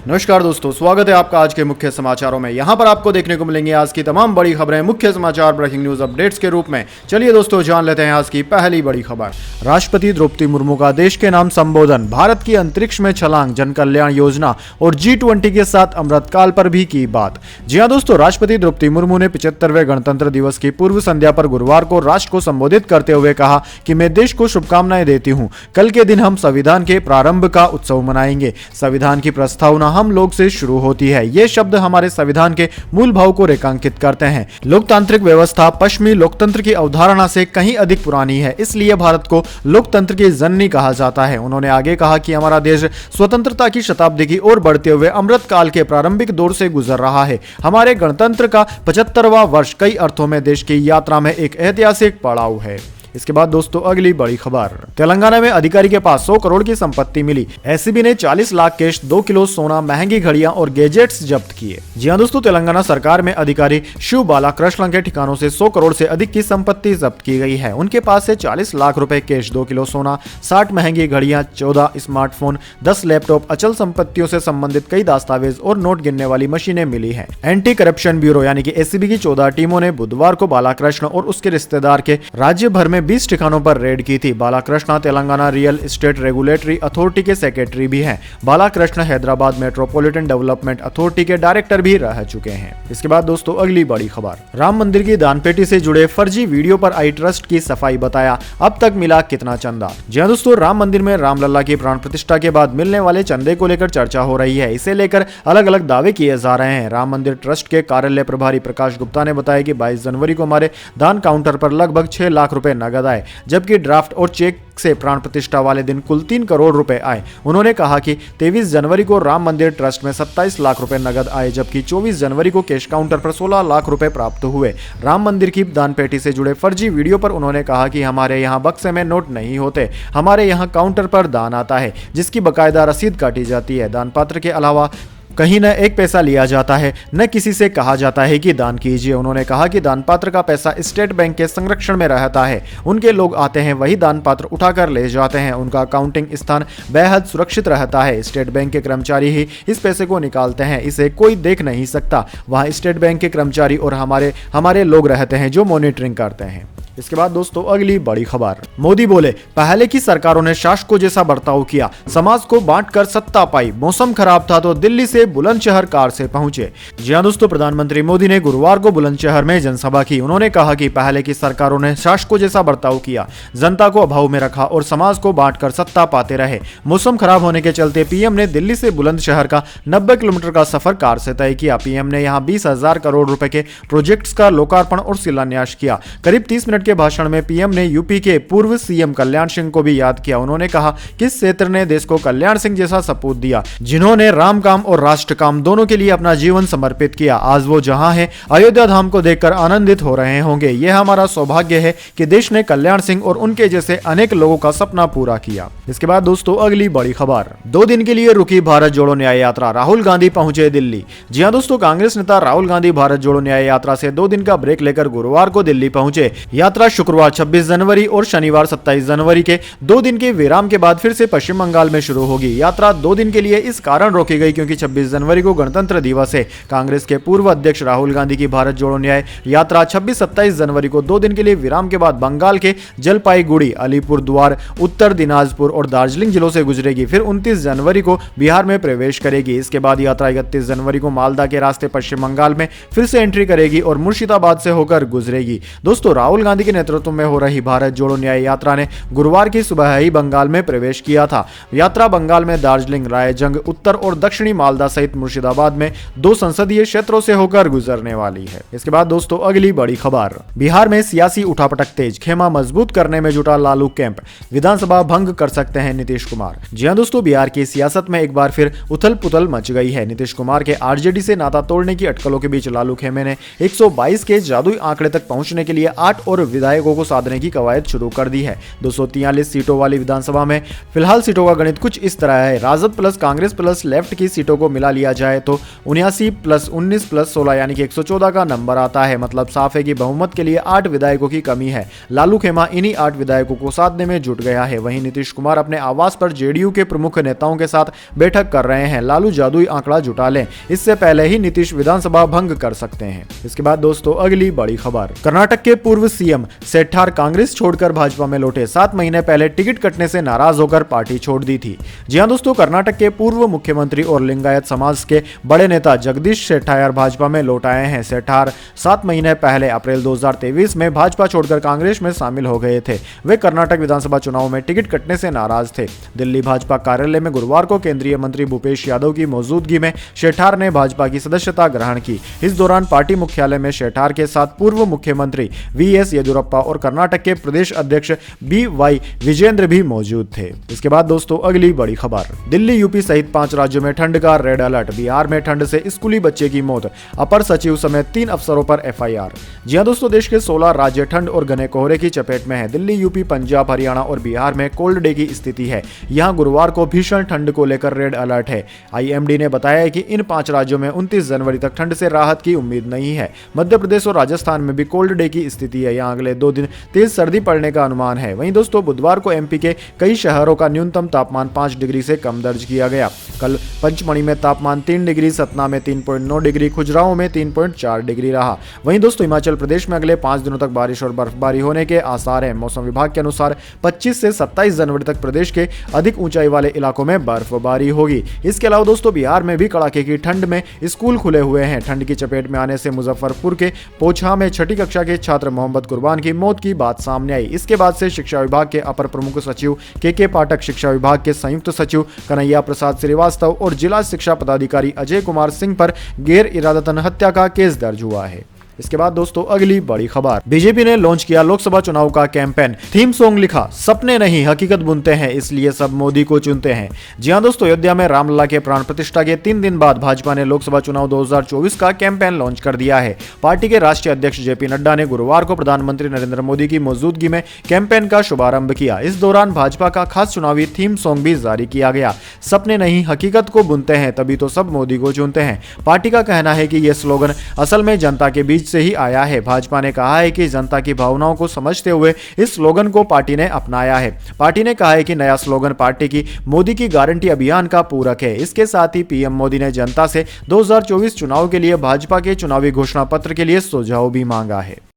नमस्कार दोस्तों, स्वागत है आपका आज के मुख्य समाचारों में। यहां पर आपको देखने को मिलेंगे आज की तमाम बड़ी खबरें मुख्य समाचार ब्रेकिंग न्यूज अपडेट्स के रूप में। चलिए दोस्तों, जान लेते हैं आज की पहली बड़ी खबर। राष्ट्रपति द्रौपदी मुर्मू का देश के नाम संबोधन, भारत की अंतरिक्ष में छलांग, जन कल्याण योजना और G20 के साथ अमृतकाल पर भी की बात। जी हां दोस्तों, राष्ट्रपति द्रौपदी मुर्मू ने 75वें गणतंत्र दिवस की पूर्व संध्या पर गुरुवार को राष्ट्र को संबोधित करते हुए कहा कि मैं देश को शुभकामनाएं देती हूं। कल के दिन हम संविधान के प्रारंभ का उत्सव मनाएंगे। संविधान की प्रस्तावना हम लोग से शुरू होती है। ये शब्द हमारे संविधान के मूल भाव को रेखांकित करते हैं। लोकतांत्रिक व्यवस्था पश्चिमी लोकतंत्र की अवधारणा से कहीं अधिक पुरानी है, इसलिए भारत को लोकतंत्र की जननी कहा जाता है। उन्होंने आगे कहा कि हमारा देश स्वतंत्रता की शताब्दी की ओर बढ़ते हुए अमृत काल के प्रारंभिक दौर से गुजर रहा है। हमारे गणतंत्र का 75वां वर्ष कई अर्थों में देश की यात्रा में एक ऐतिहासिक पड़ाव है। इसके बाद दोस्तों, अगली बड़ी खबर। तेलंगाना में अधिकारी के पास 100 करोड़ की संपत्ति मिली। एसीबी ने 40 लाख कैश, 2 किलो सोना, महंगी घड़ियां और गैजेट्स जब्त किए। जी हां दोस्तों, तेलंगाना सरकार में अधिकारी शिव बालाकृष्णन के ठिकानों से 100 करोड़ से अधिक की संपत्ति जब्त की गई है। उनके पास से 40 लाख रुपए कैश, 2 किलो सोना, 60 महंगी घड़ियां, 14 स्मार्टफोन, 10 लैपटॉप, अचल संपत्तियों से संबंधित कई दस्तावेज और नोट गिनने वाली मशीनें मिली है। एंटी करप्शन ब्यूरो यानी कि एसीबी की 14 टीमों ने बुधवार को बालाकृष्ण और उसके रिश्तेदार के राज्य भर में 20 ठिकानों पर रेड की थी। Balakrishna Telangana real estate regulatory authority के सेक्रेटरी भी हैं। Balakrishna Hyderabad metropolitan development authority के डायरेक्टर भी रह चुके हैं। इसके बाद दोस्तों, अगली बड़ी खबर। राम मंदिर की दानपेटी से जुड़े फर्जी वीडियो पर आई ट्रस्ट की सफाई, बताया अब तक मिला कितना चंदा। जी हां दोस्तों, राम मंदिर में रामलला की प्राण प्रतिष्ठा के बाद मिलने वाले चंदे को लेकर चर्चा हो रही है। इसे लेकर अलग अलग दावे किए जा रहे हैं। राम मंदिर ट्रस्ट के कार्यालय प्रभारी प्रकाश गुप्ता ने बताया कि 22 जनवरी को हमारे दान काउंटर पर लगभग 6 लाख रुपए नगद आए, जबकि ड्राफ्ट और चेक से प्राण प्रतिष्ठा वाले दिन कुल 3 करोड़ रुपए आए। उन्होंने कहा कि 23 जनवरी को राम मंदिर ट्रस्ट में 27 लाख रुपए नगद आए, जबकि 24 जनवरी को कैश काउंटर पर 16 लाख रुपए प्राप्त हुए। राम मंदिर की दान पेटी से जुड़े फर्जी वीडियो पर उन्होंने कहा कि हमारे यहाँ बक्से में नोट नहीं होते, हमारे यहाँ काउंटर पर दान आता है, जिसकी बकायदा रसीद काटी जाती है। दान पात्र के अलावा कहीं न एक पैसा लिया जाता है, न किसी से कहा जाता है कि दान कीजिए। उन्होंने कहा कि दान पात्र का पैसा स्टेट बैंक के संरक्षण में रहता है। उनके लोग आते हैं, वही दान पात्र उठाकर ले जाते हैं। उनका अकाउंटिंग स्थान बेहद सुरक्षित रहता है। स्टेट बैंक के कर्मचारी ही इस पैसे को निकालते हैं, इसे कोई देख नहीं सकता। वहाँ स्टेट बैंक के कर्मचारी और हमारे लोग रहते हैं जो मॉनिटरिंग करते हैं। इसके बाद दोस्तों, अगली बड़ी खबर। मोदी बोले, पहले की सरकारों ने शासकों जैसा बर्ताव किया, समाज को बांटकर सत्ता पाई। मौसम खराब था तो दिल्ली से बुलंदशहर कार से पहुंचे। जी हां दोस्तों, प्रधानमंत्री मोदी ने गुरुवार को बुलंदशहर में जनसभा की। उन्होंने कहा कि पहले की सरकारों ने शासकों जैसा बर्ताव किया, जनता को अभाव में रखा और समाज को बांटकर सत्ता पाते रहे। मौसम खराब होने के चलते पीएम ने दिल्ली से बुलंदशहर का 90 किलोमीटर का सफर कार से तय किया। पीएम ने यहाँ 20,000 करोड़ रुपए के प्रोजेक्ट्स का लोकार्पण और शिलान्यास किया। करीब 30 मिनट के भाषण में पीएम ने यूपी के पूर्व सीएम कल्याण सिंह को भी याद किया। उन्होंने कहा कि इस क्षेत्र ने देश को कल्याण सिंह जैसा सपूत दिया, जिन्होंने राम काम और राष्ट्र काम दोनों के लिए अपना जीवन समर्पित किया। आज वो जहां है, अयोध्या धाम को देखकर आनंदित हो रहे होंगे। यह हमारा सौभाग्य है कि देश ने कल्याण सिंह और उनके जैसे अनेक लोगों का सपना पूरा किया। इसके बाद दोस्तों, अगली बड़ी खबर। 2 दिन के लिए रुकी भारत जोड़ो न्याय यात्रा, राहुल गांधी पहुंचे दिल्ली। जी हां दोस्तों, कांग्रेस नेता राहुल गांधी भारत जोड़ो न्याय यात्रा से 2 दिन का ब्रेक लेकर गुरुवार को दिल्ली पहुंचे। यात्रा शुक्रवार 26 जनवरी और शनिवार 27 जनवरी के 2 दिन के विराम के बाद फिर से पश्चिम बंगाल में शुरू होगी। यात्रा 2 दिन के लिए इस कारण रोकी गई क्योंकि 26 जनवरी को गणतंत्र दिवस है। कांग्रेस के पूर्व अध्यक्ष राहुल गांधी की भारत जोड़ो न्याय यात्रा 26-27 जनवरी को 2 दिन के लिए विराम के बाद बंगाल के जलपाईगुड़ी, अलीपुरद्वार, उत्तर दिनाजपुर और दार्जिलिंग जिलों से गुजरेगी। फिर 29 जनवरी को बिहार में प्रवेश करेगी। इसके बाद यात्रा 31 जनवरी को मालदा के रास्ते पश्चिम बंगाल में फिर से एंट्री करेगी और मुर्शिदाबाद से होकर गुजरेगी। दोस्तों, राहुल गांधी के नेतृत्व में हो रही भारत जोड़ो न्याय यात्रा ने गुरुवार की सुबह ही बंगाल में प्रवेश किया था। यात्रा बंगाल में दार्जिलिंग, रायजंग, उत्तर और दक्षिणी मालदा सहित मुर्शिदाबाद में 2 संसदीय क्षेत्रों से होकर गुजरने वाली है। इसके बाद दोस्तों, अगली बड़ी खबर। बिहार में सियासी उठापटक तेज, खेमा मजबूत करने में जुटा लालू कैंप, विधानसभा भंग कर सकते हैं नीतीश कुमार। जी हां दोस्तों, बिहार की सियासत में एक बार फिर उथल पुथल मच गई है। नीतीश कुमार के आरजेडी से नाता तोड़ने की अटकलों के बीच लालू खेमे ने 122 के जादुई आंकड़े तक पहुंचने के लिए 8 और विधायकों को साधने की कवायद शुरू कर दी है। 243 सीटों वाली विधानसभा में फिलहाल सीटों का गणित कुछ इस तरह है। RJD plus Congress plus left की सीटों को मिला लिया जाए तो 79 प्लस 19 प्लस 16 यानी कि 114 का नंबर आता है। मतलब साफ है कि बहुमत के लिए 8 विधायकों की कमी है। लालू खेमा इन्हीं 8 विधायकों को साधने में जुट गया है। वहीं नीतीश कुमार अपने आवास पर जेडीयू के प्रमुख नेताओं के साथ बैठक कर रहे हैं। लालू जादुई आंकड़ा जुटा लें, इससे पहले ही नीतीश विधानसभा भंग कर सकते हैं। इसके बाद दोस्तों अगली बड़ी खबर, कर्नाटक के पूर्व सीएम सेठार कांग्रेस छोड़कर भाजपा में लौटे। 7 महीने पहले टिकट कटने से नाराज होकर पार्टी छोड़ दी थी। जी हां दोस्तों, कर्नाटक के पूर्व मुख्यमंत्री और लिंगायत समाज के बड़े नेता जगदीश शेट्टायर भाजपा में लौट आए हैं। सेठार 7 महीने पहले अप्रैल 2023 में भाजपा छोड़कर कांग्रेस में शामिल हो गए थे। वे कर्नाटक विधानसभा चुनाव में टिकट कटने से नाराज थे। दिल्ली भाजपा कार्यालय में गुरुवार को केंद्रीय मंत्री भूपेश यादव की मौजूदगी में शेठार ने भाजपा की सदस्यता ग्रहण की। इस दौरान पार्टी मुख्यालय में शेठार के साथ पूर्व मुख्यमंत्री वीएस येदियुरप्पा और कर्नाटक के प्रदेश अध्यक्ष बीवाई विजेंद्र भी मौजूद थे। इसके बाद दोस्तों अगली बड़ी खबर, दिल्ली यूपी सहित 5 राज्यों में ठंड का रेड अलर्ट। बिहार में ठंड से स्कूली बच्चे की मौत, अपर सचिव समेत 3 अफसरों पर एफआईआर। जी हां दोस्तों, देश के 16 राज्य ठंड और घने कोहरे की चपेट में है। दिल्ली, यूपी, पंजाब, हरियाणा और बिहार में कोल्ड डे की स्थिति है। यहां गुरुवार को भीषण ठंड को लेकर रेड अलर्ट है। आईएमडी ने बताया है कि इन 5 राज्यों में 29 जनवरी तक ठंड से राहत की उम्मीद नहीं है। मध्य प्रदेश और राजस्थान में भी कोल्ड डे की स्थिति है। यहां अगले 2 दिन तेज सर्दी पड़ने का अनुमान है। वहीं दोस्तों बुधवार को एमपी के कई शहरों का न्यूनतम तापमान 5 डिग्री से कम दर्ज किया गया। कल पंचमढ़ी में तापमान 3 डिग्री, सतना में 3.9 डिग्री, खुजराहो में 3.4 डिग्री रहा। वहीं दोस्तों हिमाचल प्रदेश में अगले 5 दिनों तक बारिश और बर्फबारी होने के आसार हैं। मौसम विभाग के अनुसार 25 से 27 जनवरी तक प्रदेश के अधिक ऊंचाई वाले इलाकों में बर्फबारी होगी। इसके अलावा दोस्तों बिहार में भी कड़ाके की ठंड में स्कूल खुले हुए हैं। ठंड की चपेट में आने से मुजफ्फरपुर के पोछा में 6ठी कक्षा के छात्र मोहम्मद कुर्बान की मौत की बात सामने आई। इसके बाद से शिक्षा विभाग के अपर प्रमुख सचिव के पाठक, शिक्षा विभाग के संयुक्त सचिव कन्हैया प्रसाद श्रीवास्तव और जिला शिक्षा पदाधिकारी अजय कुमार सिंह पर गैर इरादतन हत्या का केस दर्ज हुआ है। इसके बाद दोस्तों अगली बड़ी खबर, बीजेपी ने लॉन्च किया लोकसभा चुनाव का कैंपेन। थीम सॉन्ग लिखा, सपने नहीं हकीकत बुनते हैं, इसलिए सब मोदी को चुनते हैं। जी हां दोस्तों, अयोध्या में रामलला के प्राण प्रतिष्ठा के 3 दिन बाद भाजपा ने लोकसभा चुनाव 2024 का कैंपेन लॉन्च कर दिया है। पार्टी के राष्ट्रीय अध्यक्ष जेपी नड्डा ने गुरुवार को प्रधानमंत्री नरेंद्र मोदी की मौजूदगी में कैंपेन का शुभारंभ किया। इस दौरान भाजपा का खास चुनावी थीम सॉन्ग भी जारी किया गया। सपने नहीं हकीकत को बुनते हैं, तभी तो सब मोदी को चुनते हैं। पार्टी का कहना है कि यह स्लोगन असल में जनता के बीच से ही आया है। भाजपा ने कहा है कि जनता की भावनाओं को समझते हुए इस स्लोगन को पार्टी ने अपनाया है। पार्टी ने कहा है कि नया स्लोगन पार्टी की मोदी की गारंटी अभियान का पूरक है। इसके साथ ही पीएम मोदी ने जनता से 2024 चुनाव के लिए भाजपा के चुनावी घोषणा पत्र के लिए सुझाव भी मांगा है।